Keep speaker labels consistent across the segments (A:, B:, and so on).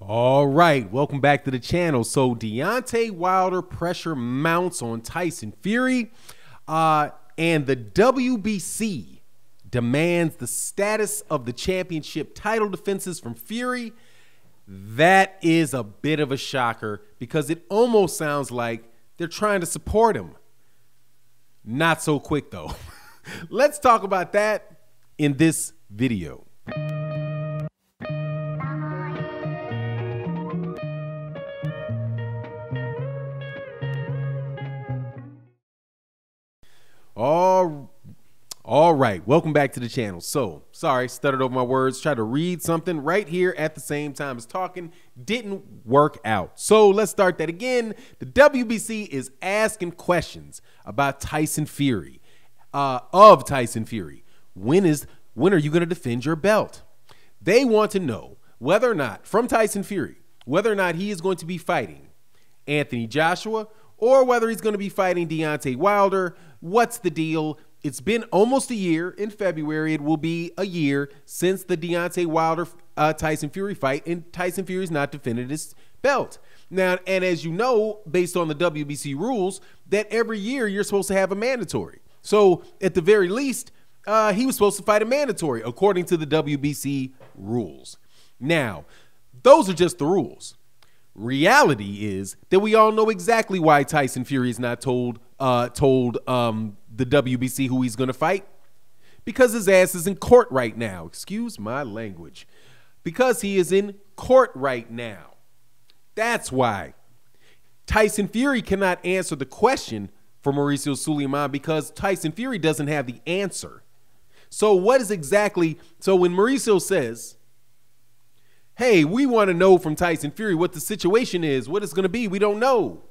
A: All right, welcome back to the channel. So Deontay Wilder pressure mounts on Tyson Fury, and the WBC demands the status of the championship title defenses from Fury. That is a bit of a shocker because it almost sounds like they're trying to support him. Not so quick though. Let's talk about that in this video. All right, welcome back to the channel. So, sorry, stuttered over my words, tried to read something right here at the same time as talking, didn't work out. So let's start that again. The WBC is asking questions about Tyson Fury, of Tyson Fury. When are you going to defend your belt? They want to know whether or not, from Tyson Fury, whether or not he is going to be fighting Anthony Joshua or whether he's going to be fighting Deontay Wilder. What's the deal? It's been almost a year. In February, it will be a year since the Deontay Wilder Tyson Fury fight, and Tyson Fury's not defended his belt. Now, and as you know, based on the WBC rules, that every year you're supposed to have a mandatory. So at the very least, he was supposed to fight a mandatory according to the WBC rules. Now, those are just the rules. Reality is that we all know exactly why Tyson Fury is not told the WBC who he's going to fight. Because his ass is in court right now. Excuse my language. Because he is in court right now. That's why. Tyson Fury cannot answer the question for Mauricio Sulaiman because Tyson Fury doesn't have the answer. So what is exactly, so when Mauricio says, hey, we want to know from Tyson Fury what the situation is, what it's going to be, we don't know.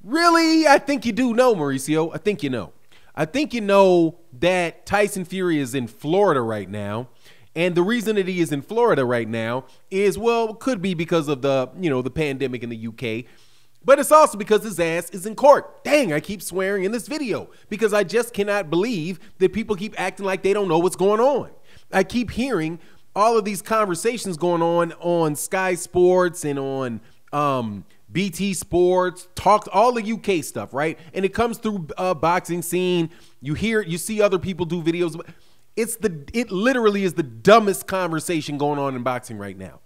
A: Really? I think you do know, Mauricio. I think you know. I think you know that Tyson Fury is in Florida right now. And the reason that he is in Florida right now is, well, it could be because of the, the pandemic in the UK. But it's also because his ass is in court. Dang, I keep swearing in this video because I just cannot believe that people keep acting like they don't know what's going on. I keep hearing all of these conversations going on Sky Sports and on BT Sports, talk all the UK stuff, right? And it comes through boxing scene. You hear, you see other people do videos. It literally is the dumbest conversation going on in boxing right now.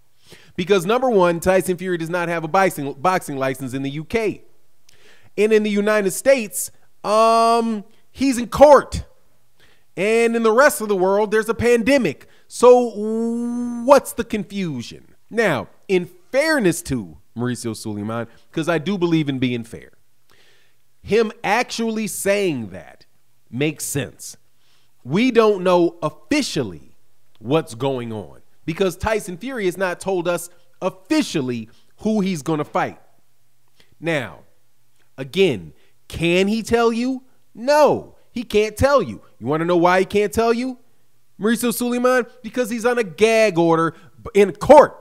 A: Because number one, Tyson Fury does not have a boxing license in the UK. And in the United States, he's in court. And in the rest of the world, there's a pandemic. So what's the confusion? Now, in fairness to Mauricio Sulaiman, because I do believe in being fair, him actually saying that makes sense. We don't know officially what's going on because Tyson Fury has not told us officially who he's going to fight. Now, again, can he tell you? No, he can't tell you. You want to know why he can't tell you, Mauricio Sulaiman? Because he's on a gag order in court.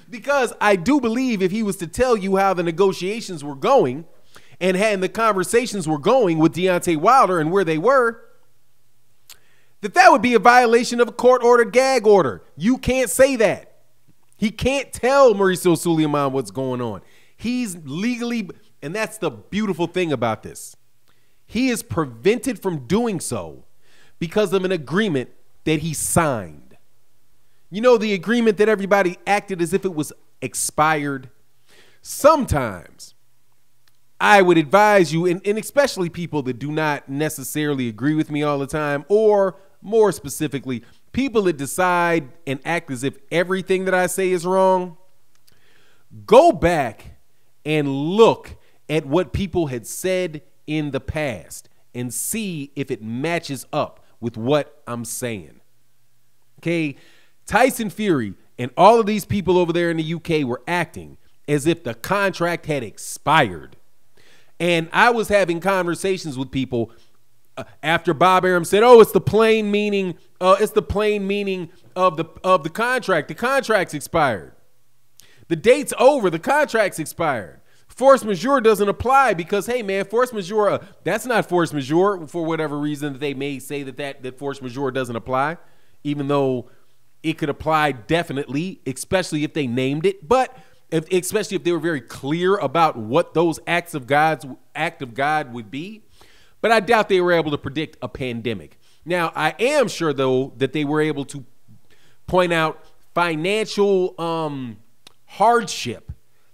A: Because I do believe if he was to tell you how the negotiations were going and the conversations were going with Deontay Wilder and where they were, that would be a violation of a court-ordered gag order. You can't say that. He can't tell Mauricio Sulaiman what's going on. He's legally, and that's the beautiful thing about this, he is prevented from doing so because of an agreement that he signed. You know, the agreement that everybody acted as if it was expired. Sometimes I would advise you, and especially people that do not necessarily agree with me all the time, or more specifically, people that decide and act as if everything that I say is wrong, go back and look at what people had said in the past and see if it matches up with what I'm saying. Okay? Tyson Fury and all of these people over there in the UK were acting as if the contract had expired. And I was having conversations with people after Bob Arum said, "Oh, it's the plain meaning. It's the plain meaning of the contract. The contract's expired. The date's over. The contract's expired. Force majeure doesn't apply because, hey, man, force majeure, that's not force majeure for whatever reason that they may say that force majeure doesn't apply, even though it could apply definitely, especially if they named it, but especially if they were very clear about what those act of God would be. But I doubt they were able to predict a pandemic. Now, I am sure, though, that they were able to point out financial hardship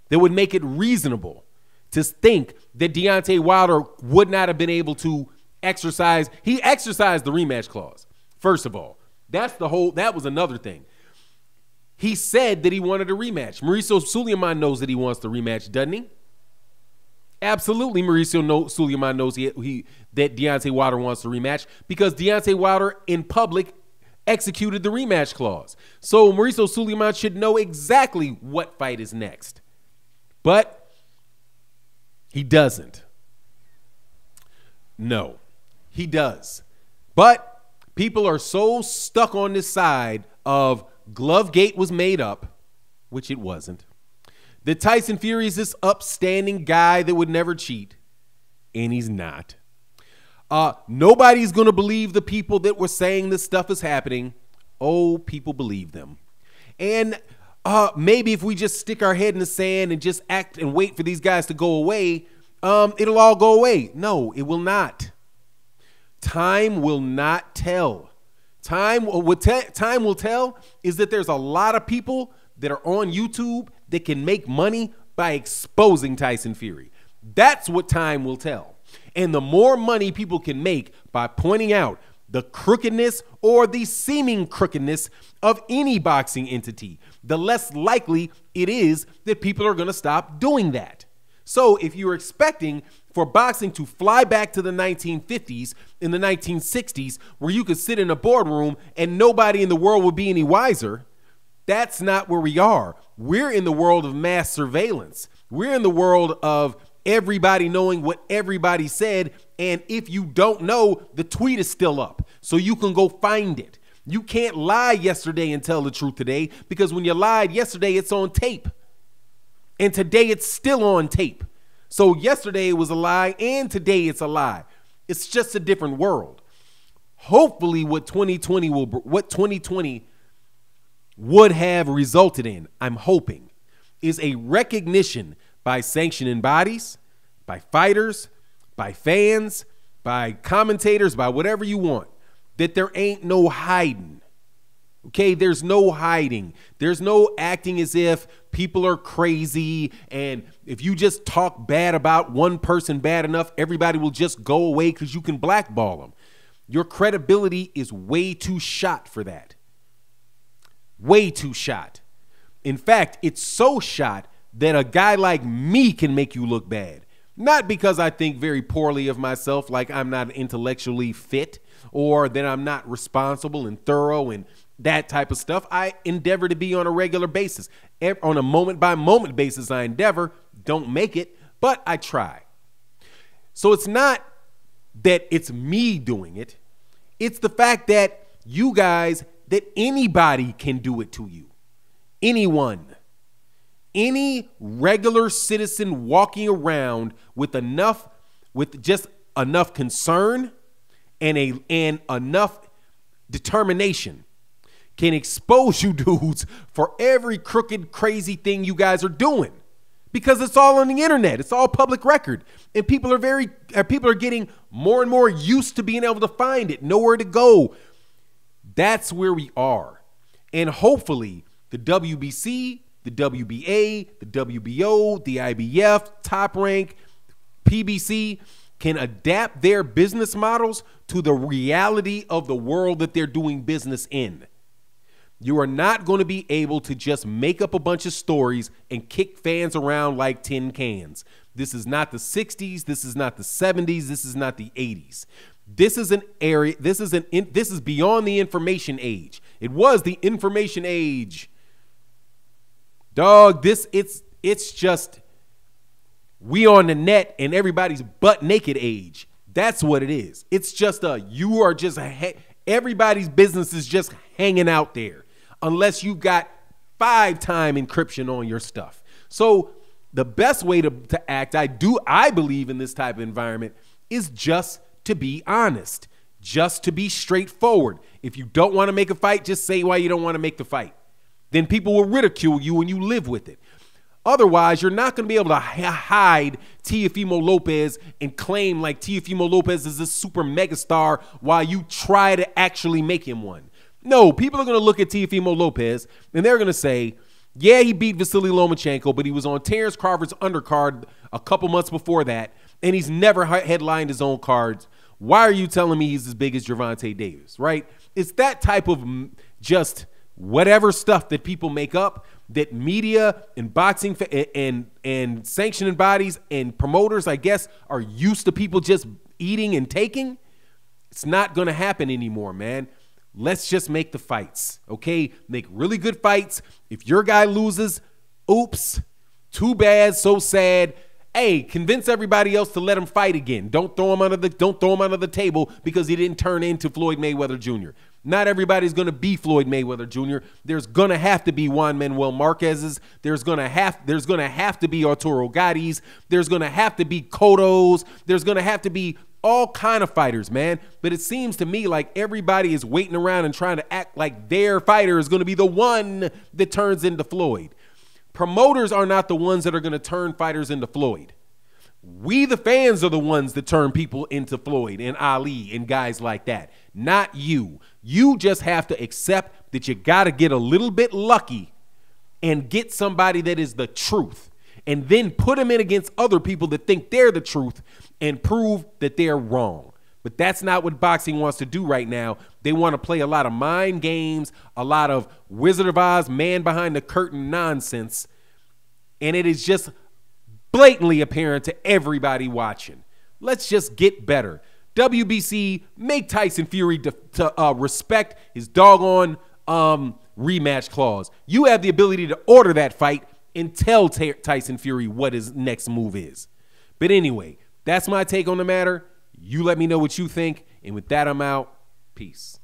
A: that would make it reasonable to think that Deontay Wilder would not have been able to exercise. He exercised the rematch clause, first of all. That was another thing. He said that he wanted a rematch. Mauricio Sulaiman knows that he wants the rematch, doesn't he? Absolutely, Mauricio Sulaiman knows that Deontay Wilder wants the rematch because Deontay Wilder in public executed the rematch clause. So Mauricio Sulaiman should know exactly what fight is next. But he doesn't. No, he does. But people are so stuck on this side of Glovegate was made up, which it wasn't. That Tyson Fury is this upstanding guy that would never cheat, and he's not. Nobody's going to believe the people that were saying this stuff is happening. Oh, people believe them. And maybe if we just stick our head in the sand and just act and wait for these guys to go away, it'll all go away. No, it will not. Time will not tell. What time will tell is that there's a lot of people that are on YouTube that can make money by exposing Tyson Fury. That's what time will tell. And the more money people can make by pointing out the crookedness or the seeming crookedness of any boxing entity, the less likely it is that people are going to stop doing that. So if you're expecting for boxing to fly back to the 1950s, in the 1960s, where you could sit in a boardroom and nobody in the world would be any wiser, that's not where we are. We're in the world of mass surveillance. We're in the world of everybody knowing what everybody said. And if you don't know, the tweet is still up, so you can go find it. You can't lie yesterday and tell the truth today, because when you lied yesterday, it's on tape. And today it's still on tape. So yesterday it was a lie and today it's a lie. It's just a different world. Hopefully what 2020 would have resulted in, I'm hoping, is a recognition by sanctioning bodies, by fighters, by fans, by commentators, by whatever you want, that there ain't no hiding. Okay, there's no hiding. There's no acting as if people are crazy, and if you just talk bad about one person bad enough, everybody will just go away because you can blackball them. Your credibility is way too shot for that. Way too shot. In fact, it's so shot that a guy like me can make you look bad. Not because I think very poorly of myself, like I'm not intellectually fit or that I'm not responsible and thorough and that type of stuff. I endeavor to be on a regular basis. On a moment-by-moment basis, I endeavor. Don't make it, but I try. So it's not that it's me doing it. It's the fact that you guys, that anybody can do it to you. Anyone. Any regular citizen walking around with just enough concern and enough determination can expose you dudes for every crooked, crazy thing you guys are doing, because it's all on the internet. It's all public record, and people are getting more and more used to being able to find it, nowhere to go. That's where we are, and hopefully the WBC, the WBA, the WBO, the IBF, Top Rank, PBC can adapt their business models to the reality of the world that they're doing business in. You are not going to be able to just make up a bunch of stories and kick fans around like tin cans. This is not the 60s. This is not the 70s. This is not the 80s. This is an area. This is beyond the information age. It was the information age. Dog, it's just we on the net and everybody's butt naked age. That's what it is. It's just everybody's business is just hanging out there, unless you've got 5-time encryption on your stuff. So the best way to act, I believe in this type of environment, is just to be honest. just to be straightforward. If you don't want to make a fight, just say why you don't want to make the fight. Then people will ridicule you and you live with it. Otherwise, you're not going to be able to hide Teofimo Lopez and claim like Teofimo Lopez is this super megastar while you try to actually make him one. No, people are going to look at Teofimo Lopez and they're going to say, yeah, he beat Vasily Lomachenko, but he was on Terrence Crawford's undercard a couple months before that, and he's never headlined his own cards. Why are you telling me he's as big as Gervonta Davis, right? It's that type of just whatever stuff that people make up that media and boxing and sanctioning bodies and promoters, I guess, are used to people just eating and taking. It's not going to happen anymore, man. Let's just make the fights, okay? Make really good fights. If your guy loses, oops, too bad, so sad. Hey, convince everybody else to let him fight again. Don't throw him under the table because he didn't turn into Floyd Mayweather Jr. Not everybody's going to be Floyd Mayweather Jr. There's going to have to be Juan Manuel Marquez's. There's going to have to be Arturo Gatti's. There's going to have to be Cotto's. There's going to have to be all kind of fighters, man. But it seems to me like everybody is waiting around and trying to act like their fighter is going to be the one that turns into Floyd. Promoters are not the ones that are going to turn fighters into Floyd. We, the fans, are the ones that turn people into Floyd and Ali and guys like that. Not you. You just have to accept that you got to get a little bit lucky and get somebody that is the truth. And then put them in against other people that think they're the truth and prove that they're wrong. But that's not what boxing wants to do right now. They want to play a lot of mind games, a lot of Wizard of Oz, man behind the curtain nonsense. And it is just blatantly apparent to everybody watching. Let's just get better. WBC, make Tyson Fury to respect his doggone rematch clause. You have the ability to order that fight and tell Tyson Fury what his next move is. But anyway, that's my take on the matter. You let me know what you think. And with that, I'm out. Peace.